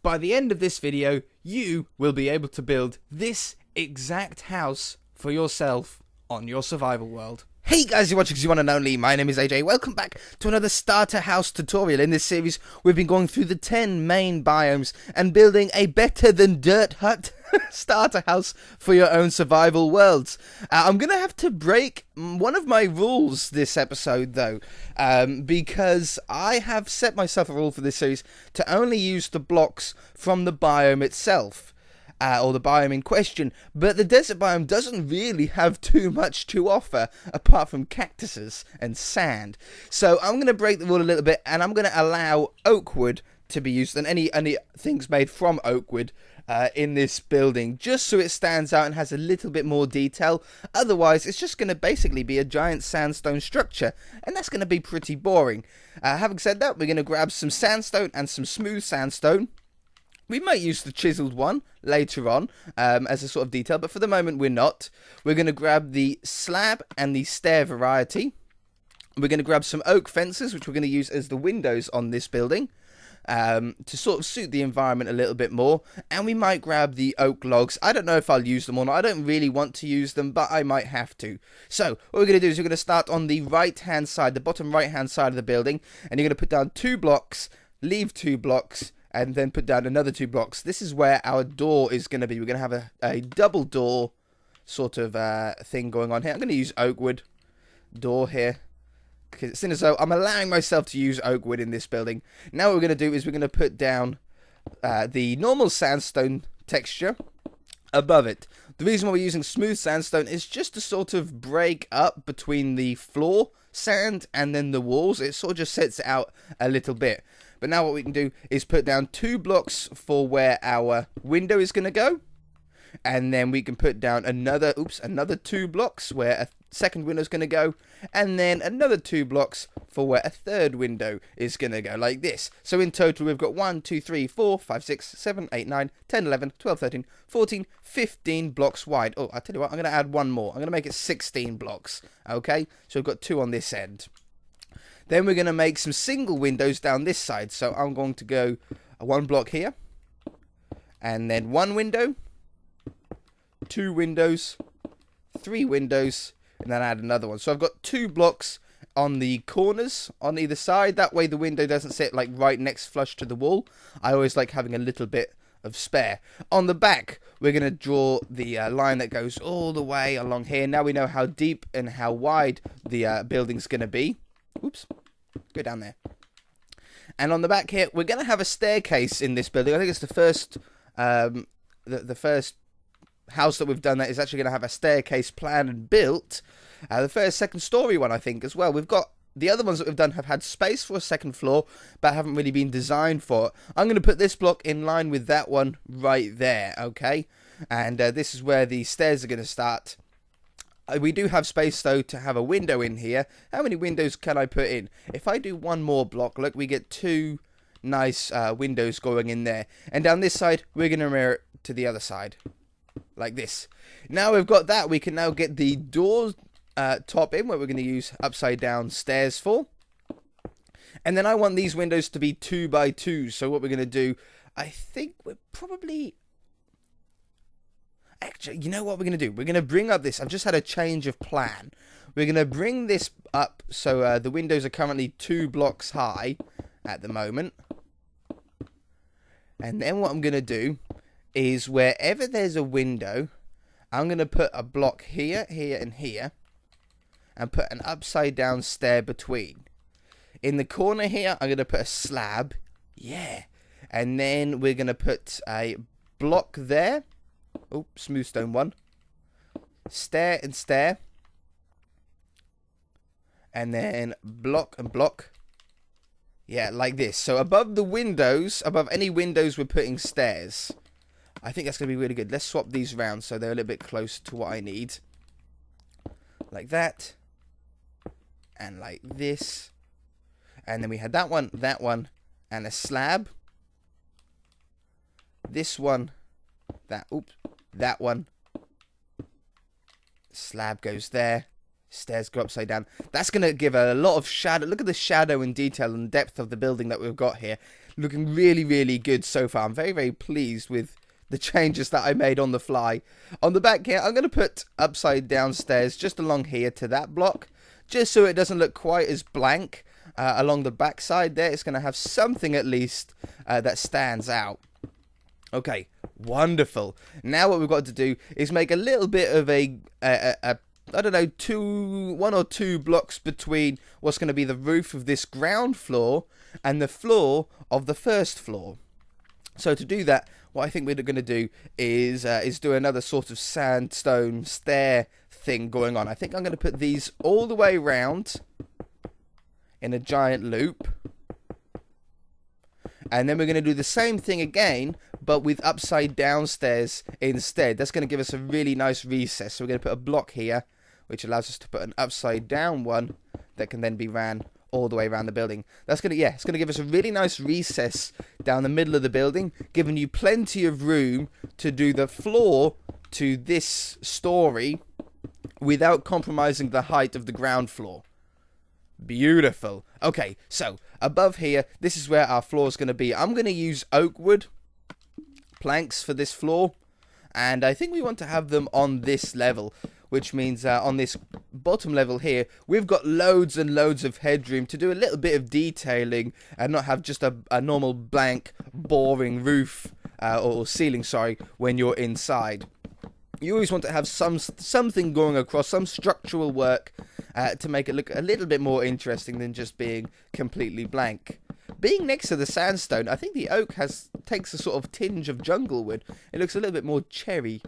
by the end of this video, you will be able to build this exact house for yourself on your survival world. Hey guys, you're watching the one and only. My name is AJ. Welcome back to another starter house tutorial. In this series, we've been going through the 10 main biomes and building a better than dirt hut starter house for your own survival worlds. I'm going to have to break one of my rules this episode though, because I have set myself a rule for this series to only use the blocks from the biome itself. Or the biome in question, but the desert biome doesn't really have too much to offer apart from cactuses and sand. So I'm going to break the rule a little bit, and I'm going to allow oak wood to be used, and any things made from oak wood in this building, just so it stands out and has a little bit more detail. Otherwise, it's just going to basically be a giant sandstone structure, and that's going to be pretty boring. Having said that, we're going to grab some sandstone and some smooth sandstone. We might use the chiseled one later on as a sort of detail, but for the moment we're not. We're going to grab the slab and the stair variety. We're going to grab some oak fences, which we're going to use as the windows on this building to sort of suit the environment a little bit more. And we might grab the oak logs. I don't know if I'll use them or not. I don't really want to use them, but I might have to. So what we're going to do is we're going to start on the right-hand side, the bottom right-hand side of the building, and you're going to put down 2 blocks, leave 2 blocks, and then put down another 2 blocks. This is where our door is going to be. We're going to have a double door sort of thing going on here. I'm going to use oak wood door here, because it's as though I'm allowing myself to use oak wood in this building. Now what we're going to do is we're going to put down the normal sandstone texture above it. The reason why we're using smooth sandstone is just to sort of break up between the floor sand and then the walls. It sort of just sets it out a little bit. But now what we can do is put down 2 blocks for where our window is going to go. And then we can put down another 2 blocks where a second window is going to go. And then another 2 blocks for where a third window is going to go, like this. So in total we've got 1, 2, 3, 4, 5, 6, 7, 8, 9, 10, 11, 12, 13, 14, 15 blocks wide. Oh, I'll tell you what, I'm going to add one more. I'm going to make it 16 blocks. Okay, so we've got 2 on this end. Then we're going to make some single windows down this side. So I'm going to go 1 block here. And then 1 window. 2 windows. 3 windows. And then add another one. So I've got 2 blocks on the corners on either side. That way the window doesn't sit like right next flush to the wall. I always like having a little bit of spare. On the back, we're going to draw the line that goes all the way along here. Now we know how deep and how wide the building's going to be. Oops, go down there. And on the back here, we're going to have a staircase in this building. I think it's the first, the first house that we've done that is actually going to have a staircase planned and built. The first second story one, I think, as well. We've got the other ones that we've done have had space for a second floor, but haven't really been designed for it. I'm going to put this block in line with that one right there, okay? And this is where the stairs are going to start. We do have space, though, to have a window in here. How many windows can I put in? If I do 1 more block, look, we get 2 nice windows going in there. And down this side, we're going to mirror it to the other side. Like this. Now we've got that, we can now get the door top in, where we're going to use upside down stairs for. And then I want these windows to be 2 by 2. So what we're going to do, I think we're probably... Actually, you know what we're going to do? We're going to bring up this. I've just had a change of plan. We're going to bring this up so the windows are currently 2 blocks high at the moment. And then what I'm going to do is wherever there's a window, I'm going to put a block here, here, and here. And put an upside down stair between. In the corner here, I'm going to put a slab. Yeah. And then we're going to put a block there. Oh, smooth stone one. Stair and stair. And then block and block. Yeah, like this. So above the windows, above any windows, we're putting stairs. I think that's going to be really good. Let's swap these around so they're a little bit closer to what I need. Like that. And like this. And then we had that one, and a slab. This one, that one. Slab goes there. Stairs go upside down. That's going to give a lot of shadow. Look at the shadow and detail and depth of the building that we've got here. looking really, really good so far. I'm very, very pleased with the changes that I made on the fly. On the back here, I'm going to put upside down stairs just along here to that block, just so it doesn't look quite as blank. Along the back side there, it's going to have something at least that stands out. Okay, wonderful. Now what we've got to do is make a little bit of a I don't know, 1 or 2 blocks between what's going to be the roof of this ground floor and the floor of the first floor. So to do that, what I think we're going to do is do another sort of sandstone stair thing going on. I think I'm going to put these all the way round in a giant loop. And then we're going to do the same thing again, but with upside down stairs instead. That's going to give us a really nice recess. So we're going to put a block here, which allows us to put an upside down one that can then be ran all the way around the building. That's going to, it's going to give us a really nice recess down the middle of the building, giving you plenty of room to do the floor to this story without compromising the height of the ground floor. Beautiful. Okay, so above here, this is where our floor is going to be. I'm going to use oak wood planks for this floor, and I think we want to have them on this level, which means on this bottom level here, we've got loads and loads of headroom to do a little bit of detailing and not have just a normal blank, boring roof or ceiling, sorry, when you're inside. You always want to have something going across, some structural work to make it look a little bit more interesting than just being completely blank. Being next to the sandstone, I think the oak takes a sort of tinge of jungle wood. It looks a little bit more cherry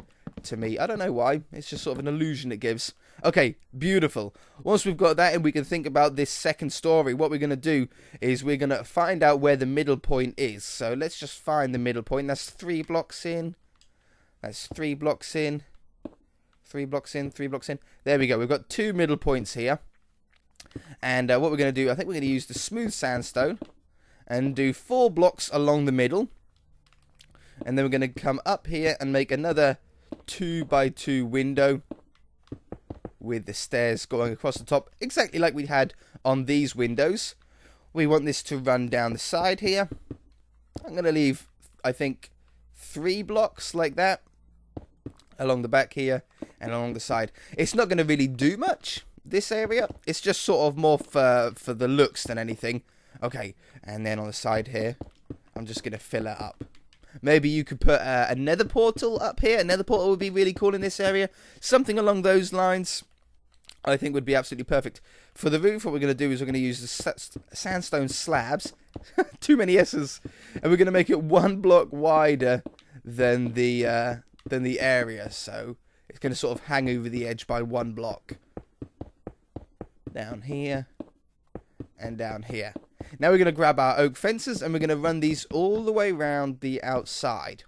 to me. I don't know why. It's just sort of an illusion it gives. Okay, beautiful. Once we've got that and we can think about this second story, what we're going to do is we're going to find out where the middle point is. So let's just find the middle point. That's 3 blocks in. That's 3 blocks in. 3 blocks in, 3 blocks in. There we go. We've got 2 middle points here. And what we're going to do, I think we're going to use the smooth sandstone and do 4 blocks along the middle. And then we're going to come up here and make another 2x2 window with the stairs going across the top, exactly like we had on these windows. We want this to run down the side here. I'm going to leave, I think, 3 blocks like that along the back here and along the side. It's not going to really do much, this area. It's just sort of more for the looks than anything. Okay, and then on the side here, I'm just going to fill it up. Maybe you could put a nether portal up here. A nether portal would be really cool in this area. Something along those lines, I think, would be absolutely perfect. For the roof, what we're going to do is we're going to use the sandstone slabs. Too many S's. And we're going to make it 1 block wider than the area. So it's going to sort of hang over the edge by 1 block. Down here. And down here. Now we're going to grab our oak fences and we're going to run these all the way around the outside.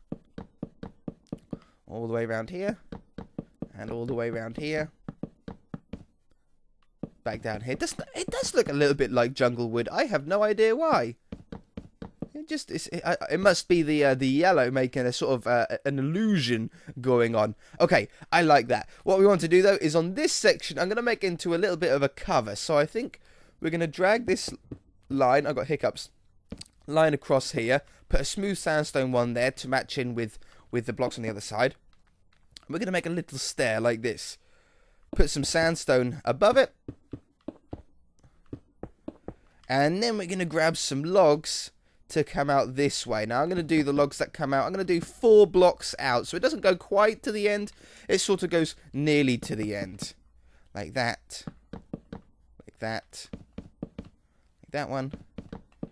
All the way around here. And all the way around here. Back down here. It does look a little bit like jungle wood. I have no idea why. It must be the yellow making a sort of an illusion going on. Okay, I like that. What we want to do though is on this section, I'm going to make into a little bit of a cover. So I think we're going to drag this line, I've got hiccups, line across here, put a smooth sandstone one there to match in with the blocks on the other side. We're going to make a little stair like this. Put some sandstone above it. And then we're going to grab some logs to come out this way. Now I'm going to do the logs that come out. I'm going to do 4 blocks out. So it doesn't go quite to the end. It sort of goes nearly to the end. Like that. Like that. That one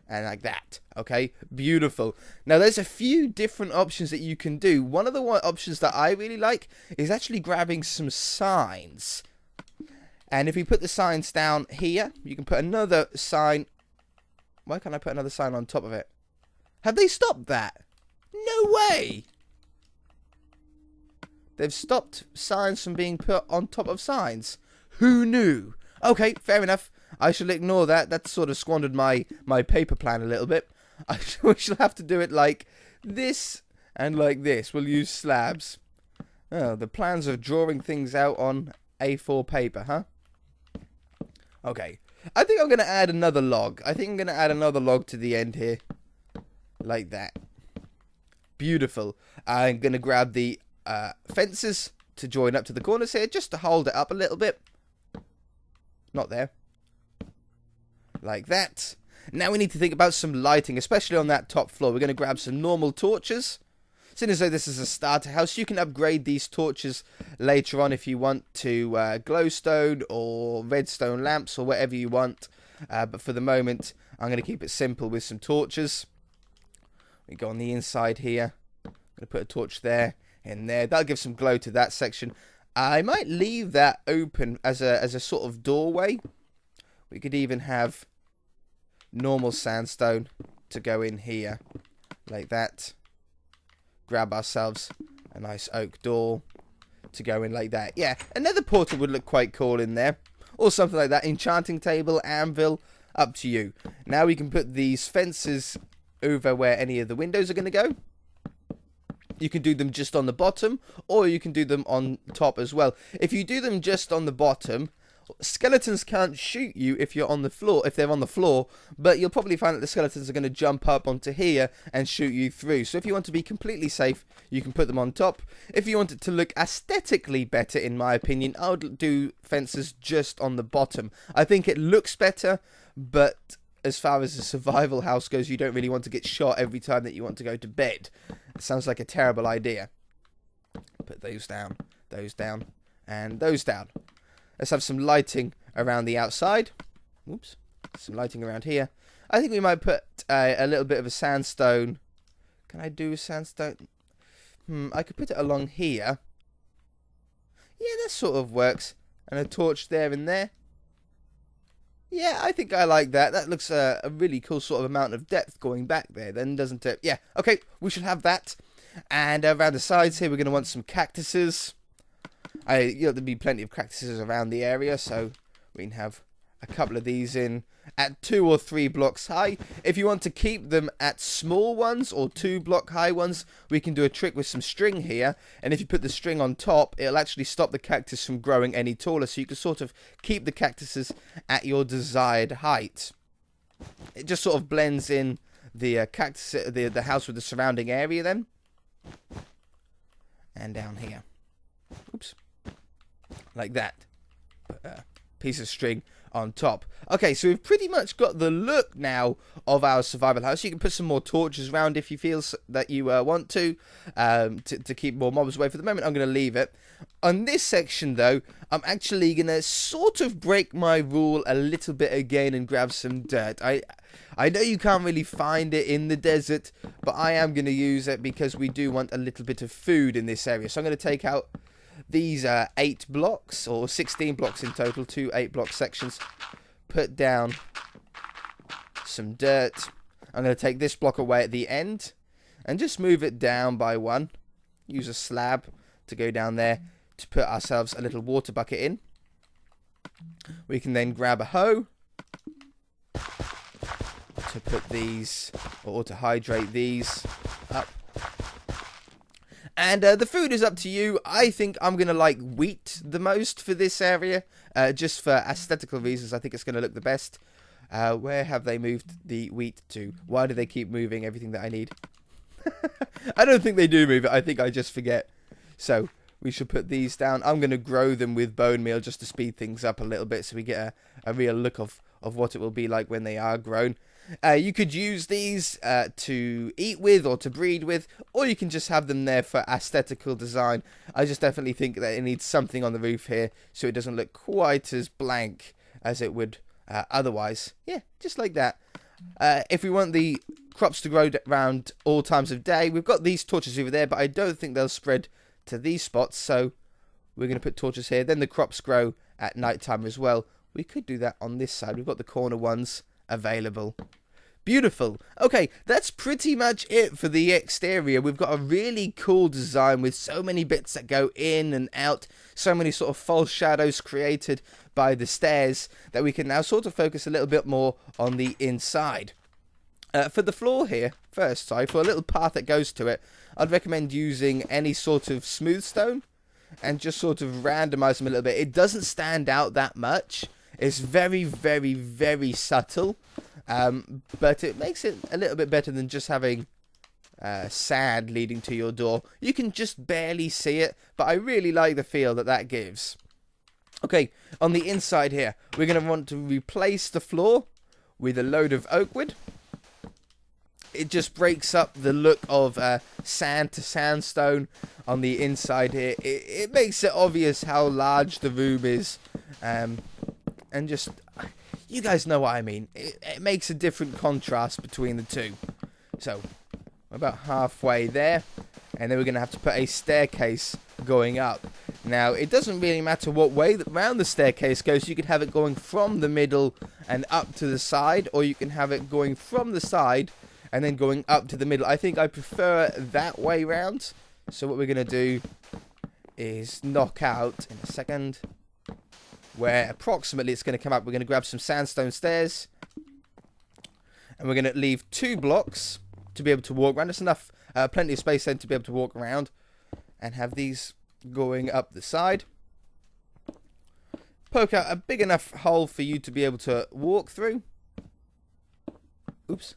and like that. Okay, beautiful. Now there's a few different options that you can do. One of the options that I really like is actually grabbing some signs, and if you put the signs down here, you can put another sign. Why can't I put another sign on top of it? Have they stopped that? No way. They've stopped signs from being put on top of signs. Who knew? Okay, fair enough. I shall ignore that. That sort of squandered my paper plan a little bit. We shall have to do it like this and like this. We'll use slabs. Oh, the plans of drawing things out on A4 paper, huh? Okay. I think I'm going to add another log. I think I'm going to add another log to the end here. like that. Beautiful. I'm going to grab the fences to join up to the corners here, just to hold it up a little bit. Not there. Like that. Now we need to think about some lighting, especially on that top floor. We're going to grab some normal torches. Seeing as though this is a starter house, you can upgrade these torches later on if you want to glowstone or redstone lamps or whatever you want. But for the moment, I'm going to keep it simple with some torches. We go on the inside here. I'm going to put a torch there and there. That'll give some glow to that section. I might leave that open as a sort of doorway. We could even have normal sandstone to go in here like that. Grab ourselves a nice oak door to go in like that. Yeah, another portal would look quite cool in there, or something like that. Enchanting table, anvil, up to you. Now we can put these fences over where any of the windows are going to go. You can do them just on the bottom, or you can do them on top as well. If you do them just on the bottom, skeletons can't shoot you if you're on the floor, if they're on the floor, but you'll probably find that the skeletons are going to jump up onto here and shoot you through. So if you want to be completely safe, you can put them on top. If you want it to look aesthetically better, in my opinion, I would do fences just on the bottom. I think it looks better, but as far as the survival house goes, you don't really want to get shot every time that you want to go to bed. It sounds like a terrible idea. Put those down, and those down. Let's have some lighting around the outside. Oops. Some lighting around here. I think we might put a little bit of a sandstone. Can I do sandstone? I could put it along here. Yeah, that sort of works. And a torch there and there. Yeah, I think I like that. That looks a really cool sort of amount of depth going back there, then, doesn't it? Yeah, okay, we should have that. And around the sides here, we're going to want some cactuses. There'll be plenty of cactuses around the area, so we can have a couple of these in at 2 or 3 blocks high. If you want to keep them at small ones or 2 block high ones, we can do a trick with some string here. And if you put the string on top, it'll actually stop the cactus from growing any taller. So you can sort of keep the cactuses at your desired height. It just sort of blends in the cactus, the house with the surrounding area then. And down here. Oops. Like that. Put a piece of string on top. Okay, so we've pretty much got the look now of our survival house. You can put some more torches around if you feel that you want to keep more mobs away. For the moment, I'm going to leave it. On this section, though, I'm actually going to sort of break my rule a little bit again and grab some dirt. I know you can't really find it in the desert, but I am going to use it because we do want a little bit of food in this area. So I'm going to take out these 8 blocks, or 16 blocks in total, 2 8-block sections. Put down some dirt. I'm going to take this block away at the end and just move it down by 1. Use a slab to go down there to put ourselves a little water bucket in. We can then grab a hoe to put these, or to hydrate these up. And the food is up to you. I think I'm going to like wheat the most for this area. Just for aesthetical reasons, I think it's going to look the best. Where have they moved the wheat to? Why do they keep moving everything that I need? I don't think they do move it. I think I just forget. So we should put these down. I'm going to grow them with bone meal just to speed things up a little bit so we get a real look of what it will be like when they are grown. You could use these to eat with or to breed with, or you can just have them there for aesthetical design. I just definitely think that it needs something on the roof here so it doesn't look quite as blank as it would otherwise. Yeah, just like that. If we want the crops to grow around all times of day, we've got these torches over there, but I don't think they'll spread to these spots, so we're going to put torches here. Then the crops grow at night time as well. We could do that on this side. We've got the corner ones available. Beautiful. Okay, that's pretty much it for the exterior. We've got a really cool design with so many bits that go in and out, so many sort of false shadows created by the stairs that we can now sort of focus a little bit more on the inside. For the floor here, for a little path that goes to it, I'd recommend using any sort of smooth stone and just sort of randomize them a little bit. It doesn't stand out that much. It's very, very, very subtle. But it makes it a little bit better than just having sand leading to your door. You can just barely see it, but I really like the feel that that gives. Okay, on the inside here, we're going to want to replace the floor with a load of oak wood. It just breaks up the look of sand to sandstone on the inside here. It makes it obvious how large the room is. And just, you guys know what I mean. It makes a different contrast between the two. So, we're about halfway there. And then we're going to have to put a staircase going up. Now, it doesn't really matter what way round the staircase goes. You can have it going from the middle and up to the side. Or you can have it going from the side and then going up to the middle. I think I prefer that way round. So what we're going to do is knock out in a second where approximately it's going to come up. We're going to grab some sandstone stairs. And we're going to leave 2 blocks to be able to walk around. There's enough, plenty of space then to be able to walk around. And have these going up the side. Poke out a big enough hole for you to be able to walk through. Oops.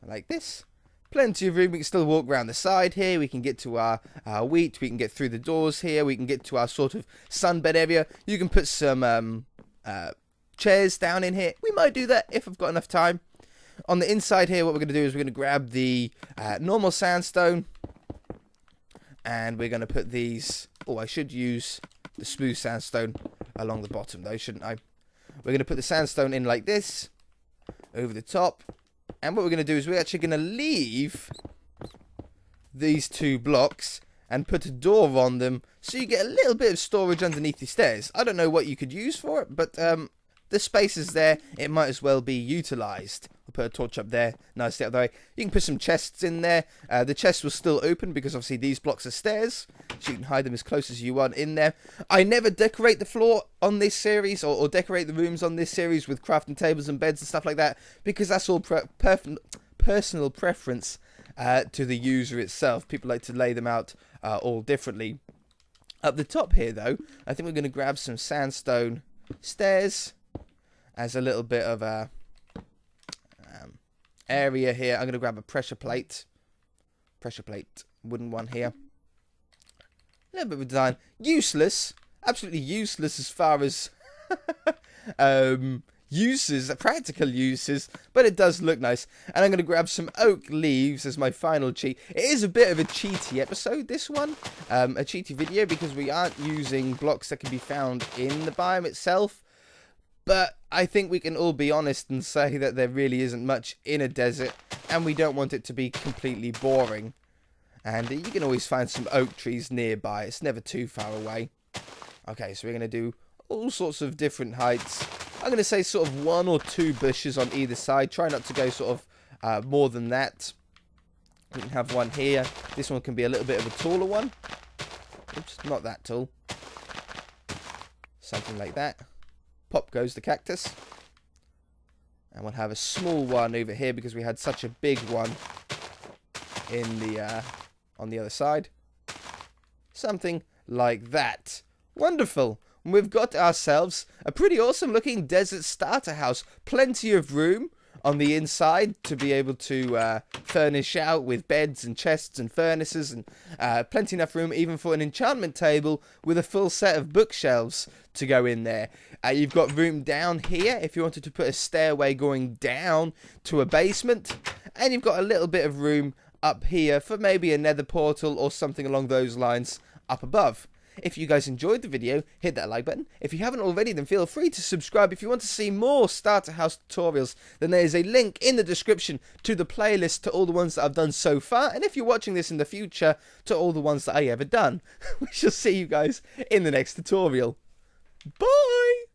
Like this. Plenty of room. We can still walk around the side here. We can get to our wheat. We can get through the doors here. We can get to our sort of sunbed area. You can put some chairs down in here. We might do that if I've got enough time. On the inside here, what we're going to do is we're going to grab the normal sandstone. And we're going to put these... Oh, I should use the smooth sandstone along the bottom, though, shouldn't I? We're going to put the sandstone in like this. Over the top. And what we're going to do is we're actually going to leave these 2 blocks and put a door on them so you get a little bit of storage underneath the stairs. I don't know what you could use for it, but the space is there. It might as well be utilised. I'll put a torch up there, nicely out the way. You can put some chests in there. The chests will still open because obviously these blocks are stairs, so you can hide them as close as you want in there. I never decorate the floor on this series or decorate the rooms on this series with crafting tables and beds and stuff like that because that's all personal preference to the user itself. People like to lay them out all differently. Up the top here, though, I think we're going to grab some sandstone stairs as a little bit of a area here. I'm going to grab a pressure plate, wooden one here. A little bit of a design. Useless, absolutely useless as far as uses, practical uses, but it does look nice. And I'm going to grab some oak leaves as my final cheat. It is a bit of a cheaty episode, this one, a cheaty video, because we aren't using blocks that can be found in the biome itself. But I think we can all be honest and say that there really isn't much in a desert, and we don't want it to be completely boring. And you can always find some oak trees nearby. It's never too far away. Okay, so we're going to do all sorts of different heights. I'm going to say sort of 1 or 2 bushes on either side. Try not to go sort of more than that. We can have one here. This one can be a little bit of a taller one. Oops, not that tall. Something like that. Pop goes the cactus. And we'll have a small one over here because we had such a big one in the on the other side. Something like that. Wonderful. We've got ourselves a pretty awesome looking desert starter house. Plenty of room on the inside to be able to furnish out with beds and chests and furnaces, and plenty enough room even for an enchantment table with a full set of bookshelves to go in there. You've got room down here if you wanted to put a stairway going down to a basement, and you've got a little bit of room up here for maybe a nether portal or something along those lines up above. If you guys enjoyed the video, hit that like button. If you haven't already, then feel free to subscribe. If you want to see more starter house tutorials, then there is a link in the description to the playlist to all the ones that I've done so far. And if you're watching this in the future, to all the ones that I ever done. We shall see you guys in the next tutorial. Bye!